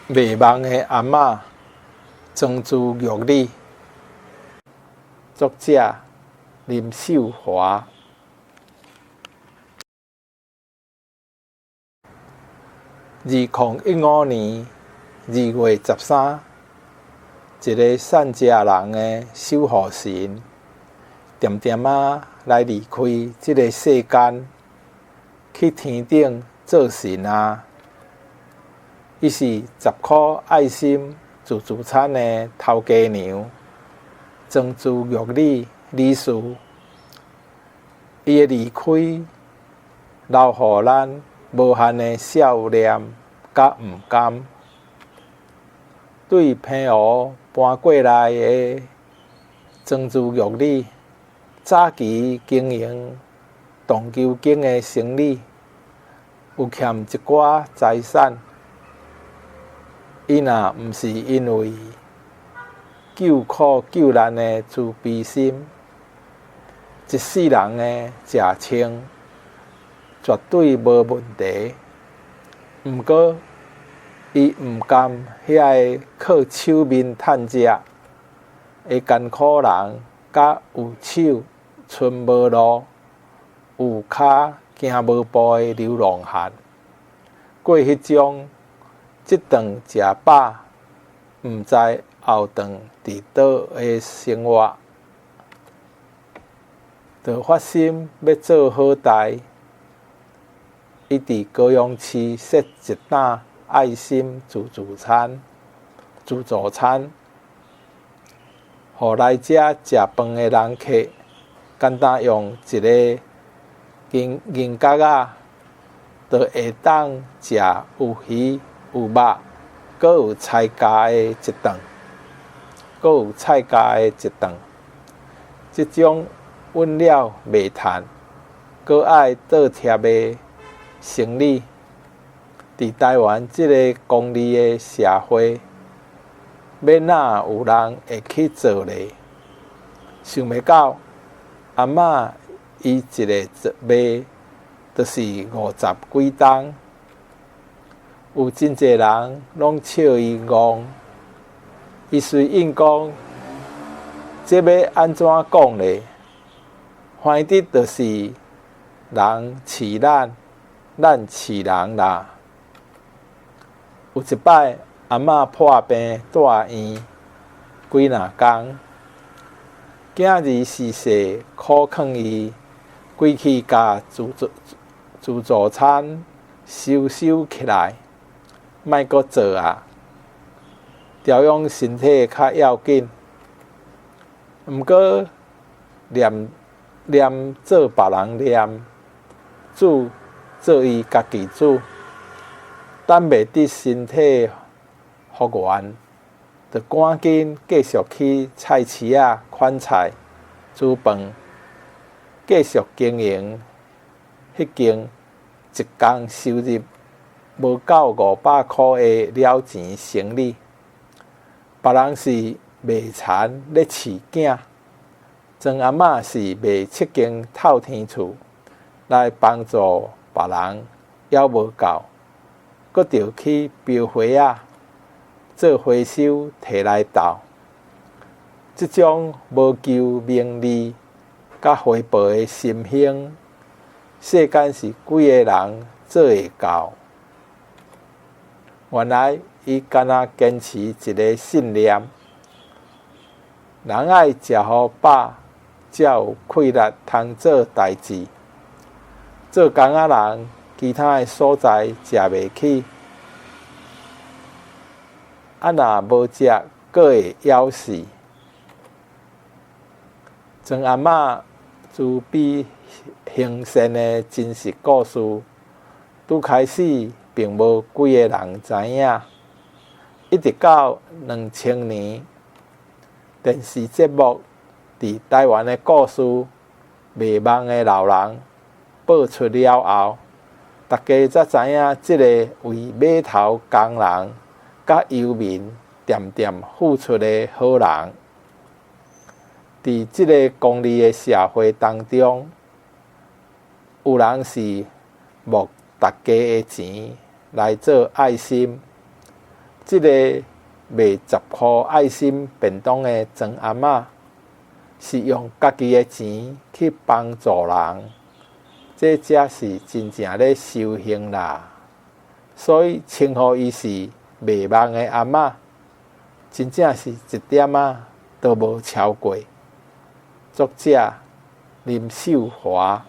卖梦的阿嬷庄珠玉女，作者林秀华。2015年2月13，一个善食人的守护神，渐渐来离开这个世间，去天顶做神啊！伊是10块爱心自助餐的头家娘，庄珠玉女女士。伊的离开，留予咱无限的笑念甲毋甘。对平湖搬过来的庄珠玉女，早期经营荡秋间的生意，有欠一寡财产。伊若毋是因为救苦救难的慈悲心，一世人的食穿绝对无问题。毋过，伊毋甘遐个靠手面趁食的艰苦人，甲有手伸无路、有骹行无步的流浪汉，过迄种即顿食饱，毋知后顿伫倒的生活，就发心要做好代。伊伫高雄市设一档爱心自助餐，互来遮食饭的人客，简单用一个银角仔，就会当食有鱼有肉，阁有菜价的一顿。即种稳了袂趁，阁爱倒贴的生理，伫台湾即个功利的社会，要哪有人会去做咧？想袂到，阿嬷伊一个卖就是50几档，有真侪人拢笑伊戆。伊随应讲，这要安怎讲咧？反正就是人饲咱，咱饲人啦。有一摆，阿嬷破病住院几若工，囝儿逝世，苦劝伊归去甲自助餐收起来，莫阁做啊！调养身体较要紧。毋过念做别人念，煮做伊家己煮，等袂得身体复原，就赶紧继续去菜市仔款菜煮饭，继续经营迄间一工收入无够500块的了钱生意。别人是卖田咧饲囝，庄阿嬷是卖7间透天厝来帮助别人，还无够，阁着去标花仔做回收摕来斗。即种无求名利甲回报的心胸，世间是几个人做会到？原来伊敢若坚持一个信念：人爱食好饱，才有气力通做代志。做工仔人，其他的所在食袂起，若无食，阁会枵死。庄阿嬷慈悲行善的真实故事，拄开始并无几个人知影。一直到2000年，电视节目伫台湾的故事《卖梦的老人》播出了后，大家才知影这个为码头工人甲游民渐渐付出的好人。伫这个功利的社会当中，有人是募大家的钱来做爱心。即个卖10箍爱心便当的庄阿嬷，是用家己的钱去帮助人，这才是真正咧修行啦。所以称呼伊是卖梦的阿嬷，真正是一点都无超过。作者林秀华。